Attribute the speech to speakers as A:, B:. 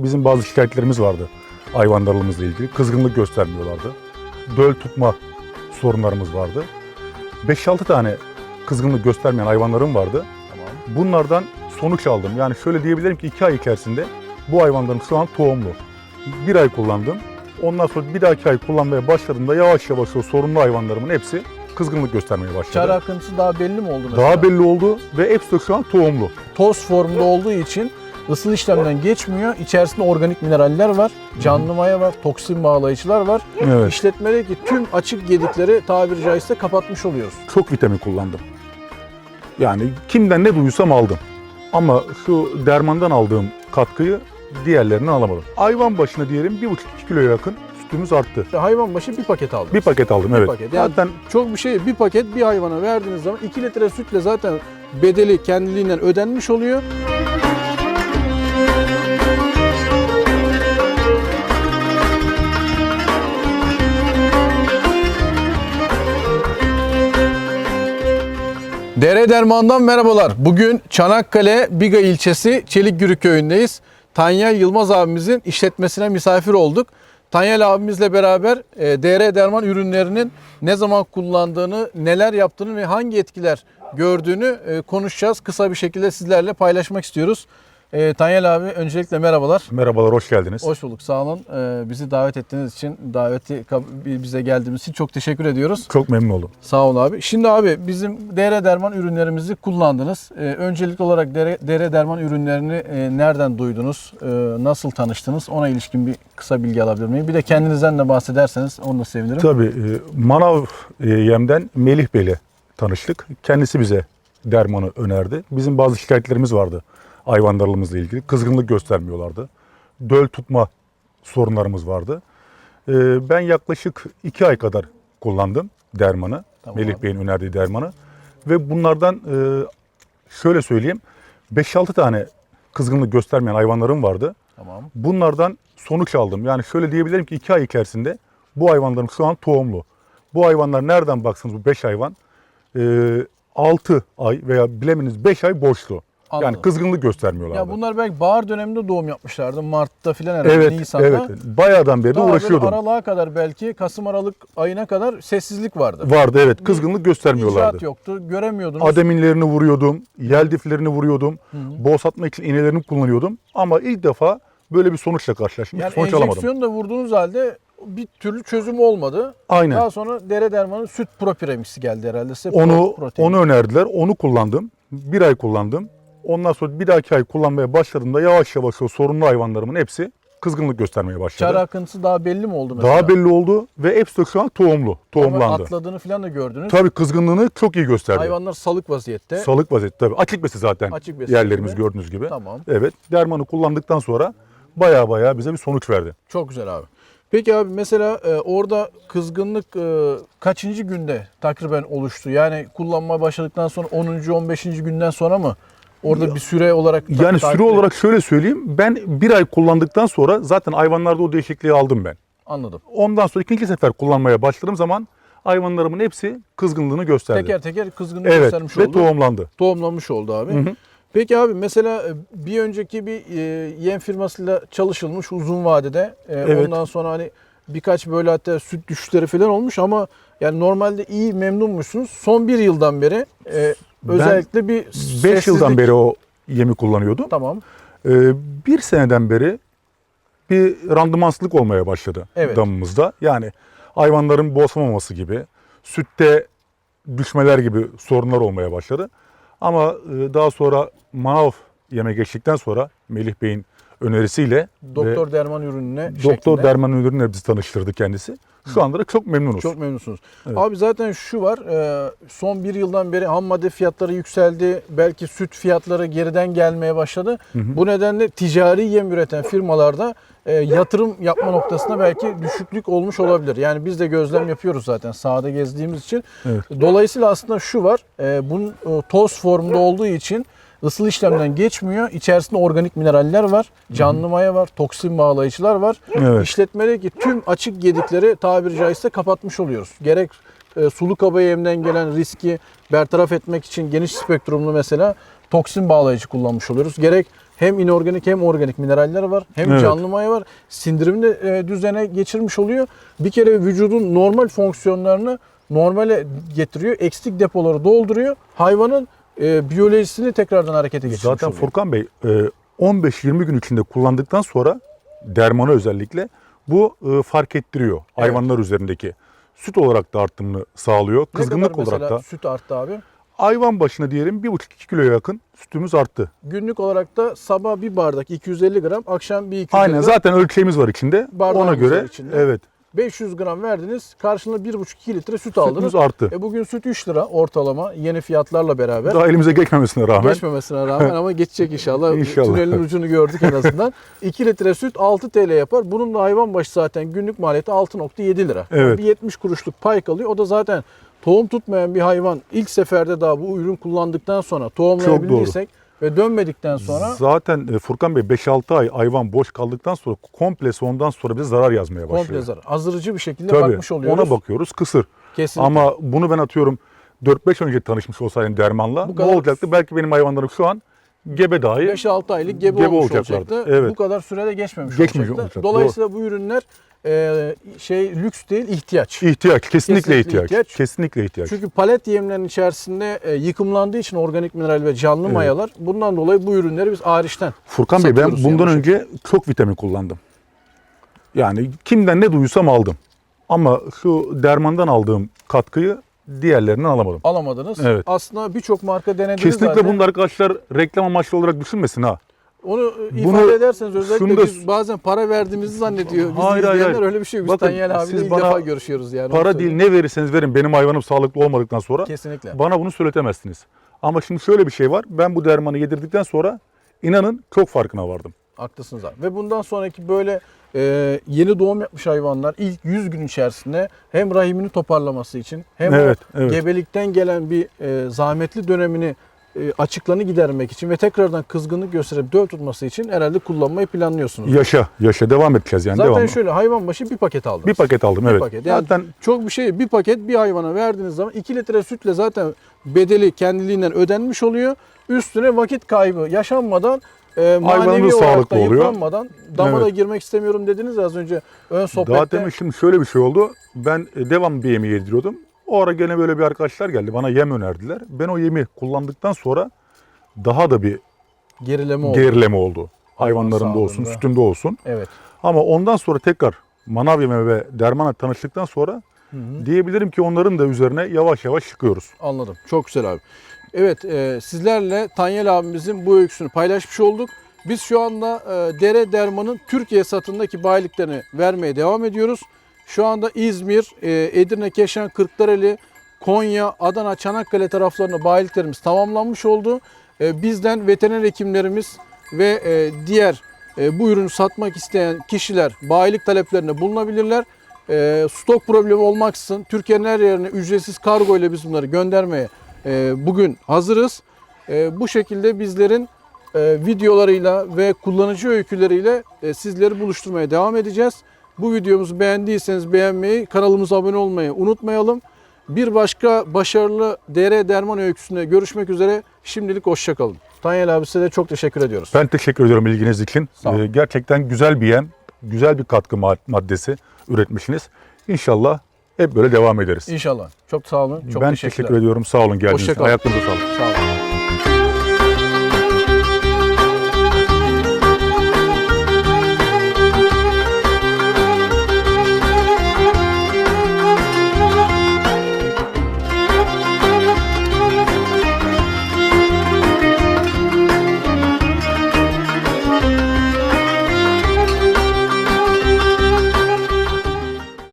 A: bizim bazı şikayetlerimiz vardı hayvanlarımızla ilgili. Kızgınlık göstermiyorlardı. Döl tutma sorunlarımız vardı. 5-6 tane kızgınlık göstermeyen hayvanlarım vardı.
B: Tamam.
A: Bunlardan sonuç aldım. Yani şöyle diyebilirim ki 2 ay içerisinde bu hayvanlarım şu an tohumlu. 1 ay kullandım. Ondan sonra bir dahaki ay kullanmaya başladığımda yavaş yavaş o sorunlu hayvanlarımın hepsi kızgınlık göstermeye başladı.
B: Çare akıntısı daha belli mi oldu mesela?
A: Daha belli oldu ve hepsi de şu an tohumlu.
B: Toz formunda olduğu için ısıl işlemden geçmiyor. İçerisinde organik mineraller var, canlı maya var, toksin bağlayıcılar var.
A: Evet.
B: İşletmedeki tüm açık gedikleri tabiri caizse kapatmış oluyoruz.
A: Çok vitamin kullandım. Yani kimden ne duysam aldım. Ama şu dermandan aldığım katkıyı diğerlerinden alamadım. Hayvan başına diyelim 1,5-2 kiloya yakın sütümüz arttı.
B: Hayvan başı bir paket aldınız.
A: Bir paket aldım, evet.
B: Paket. Yani
A: Zaten
B: çok bir şey, bir paket bir hayvana verdiğiniz zaman 2 litre sütle zaten bedeli kendiliğinden ödenmiş oluyor. Dere Derman'dan merhabalar. Bugün Çanakkale Biga ilçesi Çelikgürük köyündeyiz. Tanyel Yılmaz abimizin işletmesine misafir olduk. Tanyel abimizle beraber DR Derman ürünlerinin ne zaman kullandığını, neler yaptığını ve hangi etkiler gördüğünü konuşacağız. Kısa bir şekilde sizlerle paylaşmak istiyoruz. Tanyel abi öncelikle merhabalar.
A: merhabalar, hoş geldiniz.
B: Hoş bulduk, sağ olun. Bizi davet ettiğiniz için, bize geldiğimiz için çok teşekkür ediyoruz.
A: Çok memnun oldum.
B: Sağ ol abi. Şimdi abi bizim DR Derman ürünlerimizi kullandınız. Öncelikli olarak DR Derman ürünlerini nereden duydunuz? Nasıl tanıştınız? Ona ilişkin bir kısa bilgi alabilir miyim? Bir de kendinizden de bahsederseniz onu da sevinirim.
A: Tabii Manav Yem'den Melih Bey'le tanıştık. Kendisi bize dermanı önerdi. Bizim bazı şikayetlerimiz vardı hayvanlarımızla ilgili. Kızgınlık göstermiyorlardı. Döl tutma sorunlarımız vardı. Ben yaklaşık 2 ay kadar kullandım dermanı.
B: Tamam
A: Melih
B: abi.
A: Bey'in önerdiği dermanı. Ve bunlardan şöyle söyleyeyim, 5-6 tane kızgınlık göstermeyen hayvanlarım vardı.
B: Tamam.
A: Bunlardan sonuç aldım. Yani şöyle diyebilirim ki 2 ay içerisinde bu hayvanlarım şu an tohumlu. Bu hayvanlar nereden baksanız bu 5 hayvan 6 ay veya bilemeniz 5 ay boşlu.
B: Anladım.
A: Yani kızgınlık göstermiyorlardı.
B: Ya bunlar belki bahar döneminde doğum yapmışlardı. Mart'ta filan herhalde,
A: Evet,
B: Nisan'da.
A: evet. Bayağıdan beri de
B: Daha böyle
A: uğraşıyordum.
B: Aralığa kadar belki Kasım-Aralık ayına kadar sessizlik vardı.
A: Vardı, evet. Kızgınlık göstermiyorlardı.
B: İcraat yoktu, göremiyordunuz.
A: Ademinlerini vuruyordum, yeldiflerini vuruyordum. Boğaz atmak için iğnelerini kullanıyordum. Ama ilk defa böyle bir sonuçla karşılaştım.
B: Yani
A: Sonuç alamadım.
B: enjeksiyonu da vurduğunuz halde bir türlü çözüm olmadı.
A: Aynen.
B: Daha sonra dere dermanı süt propiremisi geldi herhalde size. Protein.
A: Onu önerdiler. Onu kullandım. 1 ay kullandım. Ondan sonra bir dahaki ay kullanmaya başladığımda yavaş yavaş o sorunlu hayvanlarımın hepsi kızgınlık göstermeye başladı.
B: Çare akıntısı daha belli mi oldu mesela?
A: Daha belli oldu ve hepsi de şu an tohumlu.
B: Ama
A: Tohumlandı.
B: atladığını falan da gördünüz.
A: Tabii kızgınlığını çok iyi gösterdi.
B: Hayvanlar salık vaziyette.
A: Salık vaziyeti tabii. Açık besi zaten
B: Açık besi
A: yerlerimiz
B: gibi.
A: gördüğünüz gibi.
B: Tamam.
A: Evet. Dermanı kullandıktan sonra baya bize bir sonuç verdi.
B: Çok güzel abi. Peki abi mesela orada kızgınlık kaçıncı günde takriben oluştu? Yani kullanmaya başladıktan sonra 10. 15. günden sonra mı? Orada bir süre olarak
A: Yani süre olarak şöyle söyleyeyim. Ben 1 ay kullandıktan sonra zaten hayvanlarda o değişikliği aldım ben.
B: Anladım.
A: Ondan sonra ikinci sefer kullanmaya başladığım zaman hayvanlarımın hepsi kızgınlığını gösterdi.
B: Teker teker kızgınlık
A: Evet
B: göstermiş
A: ve
B: oldu.
A: tohumlandı.
B: Tohumlanmış oldu abi.
A: Hı hı.
B: Peki abi mesela bir önceki bir yem firmasıyla çalışılmış uzun vadede.
A: Evet.
B: Ondan sonra hani birkaç böyle hatta süt düşüşleri falan olmuş ama yani normalde iyi memnunmuşsunuz. Son 1 yıldan beri özellikle bir
A: 5 yıldan beri o yemi kullanıyordum.
B: Tamam.
A: 1 seneden beri bir randımansızlık olmaya başladı
B: Evet.
A: damımızda. Yani hayvanların boğazlamaması gibi, sütte düşmeler gibi sorunlar olmaya başladı. Ama daha sonra manav yeme geçtikten sonra Melih Bey'in önerisiyle
B: Doktor Derman ürününe
A: Doktor
B: şeklinde.
A: Derman ürünüyle bizi tanıştırdı kendisi. Şu anda da çok memnunuz.
B: Çok memnunsunuz.
A: Evet.
B: Abi zaten şu var, son 1 yıldan beri ham madde fiyatları yükseldi. Belki süt fiyatları geriden gelmeye başladı. Bu nedenle ticari yem üreten firmalarda yatırım yapma noktasında belki düşüklük olmuş olabilir. Yani biz de gözlem yapıyoruz zaten sahada gezdiğimiz için.
A: Evet.
B: Dolayısıyla aslında şu var, bunun toz formunda olduğu için ısıl işlemden geçmiyor. İçerisinde organik mineraller var, canlı maya var, toksin bağlayıcılar var.
A: Evet.
B: İşletmedeki tüm açık gedikleri tabiri caizse kapatmış oluyoruz. Gerek sulu kaba yemden gelen riski bertaraf etmek için geniş spektrumlu mesela toksin bağlayıcı kullanmış oluyoruz. Gerek hem inorganik hem organik mineraller var. Hem
A: Evet.
B: canlı maya var. Sindirimini düzene geçirmiş oluyor. Bir kere vücudun normal fonksiyonlarını normale getiriyor. Eksik depoları dolduruyor. Hayvanın biyolojisini tekrardan harekete geçirmiş
A: Zaten
B: oluyor.
A: Furkan Bey 15-20 gün içinde kullandıktan sonra dermanı özellikle bu fark ettiriyor hayvanlar üzerindeki. Süt olarak da artımını sağlıyor.
B: Ne
A: Kızgınlık
B: kadar
A: olarak
B: mesela
A: da.
B: süt arttı abi?
A: Hayvan başına diyelim 1,5-2 kiloya yakın sütümüz arttı.
B: Günlük olarak da sabah bir bardak 250 gram, akşam bir 250
A: Aynen,
B: gram.
A: zaten ölçeğimiz var içinde.
B: Bardağımız
A: Ona göre
B: var içinde.
A: evet
B: 500 gram verdiniz. Karşılığında 1,5-2 litre süt aldınız.
A: sütümüz arttı.
B: Bugün süt 3 lira ortalama yeni fiyatlarla beraber.
A: Daha elimize geçmemesine rağmen.
B: Geçmemesine rağmen ama geçecek inşallah.
A: İnşallah.
B: Tünelin ucunu gördük en azından. 2 litre süt 6 TL yapar. Bunun da hayvan başı zaten günlük maliyeti 6,7 lira.
A: Evet.
B: Bir 70 kuruşluk pay kalıyor. O da zaten tohum tutmayan bir hayvan ilk seferde daha bu ürün kullandıktan sonra tohumlayabilirsek ve dönmedikten sonra
A: Zaten Furkan Bey 5-6 ay hayvan boş kaldıktan sonra komple ondan sonra bize zarar yazmaya başlıyor.
B: komple zarar. Azdırıcı bir şekilde
A: Tabii,
B: bakmış oluyoruz.
A: ona bakıyoruz, kısır.
B: Kesinlikle.
A: Ama bunu ben atıyorum 4-5 önce tanışmış olsaydım dermanla
B: Bu
A: ne
B: kadar-
A: olacaktı? Belki benim hayvanlarım şu an gebe dahi
B: 5-6 aylık gebe
A: Gebe
B: olmuş
A: olacaklardı.
B: olacaktı.
A: Evet.
B: Bu kadar sürede geçmemiş
A: Geçmeyecek
B: olacaktı.
A: olacak,
B: Dolayısıyla bu ürünler lüks değil, ihtiyaç.
A: ihtiyaç, kesinlikle
B: Kesinlikle
A: ihtiyaç.
B: ihtiyaç.
A: Kesinlikle ihtiyaç.
B: Çünkü palet yemlerinin içerisinde yıkımlandığı için organik mineral ve canlı mayalar, bundan dolayı bu ürünleri biz hariçten
A: Furkan Bey, ben
B: satıyoruz
A: bundan
B: yani.
A: önce çok vitamin kullandım. Yani kimden ne duysam aldım. Ama şu dermandan aldığım katkıyı diğerlerinden alamadım.
B: alamadınız.
A: Evet.
B: Aslında birçok marka denediniz
A: Kesinlikle
B: zaten.
A: bunu arkadaşlar reklam amaçlı olarak düşünmesin ha.
B: Onu
A: Bunu-
B: ifade ederseniz özellikle
A: şunu da-
B: biz bazen para verdiğimizi zannediyor. Biz
A: Hayır, hayır,
B: izleyenler
A: hayır.
B: öyle bir şey yok. Biz
A: Bakın,
B: Tanyel abiyle
A: siz
B: ilk
A: bana
B: defa görüşüyoruz yani. onu
A: Para
B: söyleyeyim.
A: değil, ne verirseniz verin, benim hayvanım sağlıklı olmadıktan sonra
B: Kesinlikle.
A: bana bunu söyletemezsiniz. Ama şimdi şöyle bir şey var. Ben bu dermanı yedirdikten sonra inanın çok farkına vardım.
B: Haklısınız abi. Ve bundan sonraki böyle yeni doğum yapmış hayvanlar ilk 100 gün içerisinde hem rahimini toparlaması için hem
A: Evet,
B: o
A: evet.
B: gebelikten gelen bir zahmetli dönemini açıklarını gidermek için ve tekrardan kızgınlık gösterip döl tutması için herhalde kullanmayı planlıyorsunuz.
A: Yaşa devam edeceğiz yani
B: Zaten
A: devamlı.
B: şöyle hayvan başı bir paket aldınız.
A: Bir paket aldım, evet.
B: paket. Yani
A: Zaten
B: çok bir şey, bir paket bir hayvana verdiğiniz zaman 2 litre sütle zaten bedeli kendiliğinden ödenmiş oluyor. Üstüne vakit kaybı yaşanmadan manevi
A: Hayvanımız
B: olarak
A: sağlıklı
B: da
A: oluyor.
B: yıpranmadan dama da
A: Evet.
B: girmek istemiyorum dediniz ya az önce ön sohbette.
A: daha demin şimdi şöyle bir şey oldu. Ben devamlı bir yemi yediriyordum. O ara gene böyle bir arkadaşlar geldi. Bana yem önerdiler. Ben o yemi kullandıktan sonra daha da bir
B: gerileme oldu.
A: gerileme oldu. Hayvanlarımda olsun,
B: sağlığında.
A: sütümde olsun.
B: Evet.
A: Ama ondan sonra tekrar manav yeme ve dermana tanıştıktan sonra diyebilirim ki onların da üzerine yavaş yavaş çıkıyoruz.
B: Anladım. Çok güzel abi. Evet, sizlerle Tanyel abimizin bu öyküsünü paylaşmış olduk. Biz şu anda Dere Derman'ın Türkiye satındaki bayiliklerini vermeye devam ediyoruz. Şu anda İzmir, Edirne, Keşan, Kırklareli, Konya, Adana, Çanakkale taraflarında bayiliklerimiz tamamlanmış oldu. Bizden veteriner hekimlerimiz ve diğer bu ürünü satmak isteyen kişiler bayilik taleplerinde bulunabilirler. Stok problemi olmaksızın Türkiye'nin her yerine ücretsiz kargo ile biz bunları göndermeye bugün hazırız. Bu şekilde bizlerin videolarıyla ve kullanıcı öyküleriyle sizleri buluşturmaya devam edeceğiz. Bu videomuzu beğendiyseniz beğenmeyi, kanalımıza abone olmayı unutmayalım. Bir başka başarılı DR Derman öyküsünde görüşmek üzere. Şimdilik hoşça kalın. Tanyel abi size de çok teşekkür ediyoruz.
A: Ben teşekkür ediyorum ilginiz için.
B: Sağ olun.
A: Gerçekten güzel bir yem, güzel bir katkı maddesi üretmişsiniz. İnşallah hep böyle devam ederiz.
B: İnşallah. Çok sağ olun. Çok
A: Ben
B: teşekkürler.
A: teşekkür ediyorum. Sağ olun geldiğiniz
B: Hoşça
A: için.
B: kalın.
A: Ayaklarınıza sağlık.
B: Sağ olun.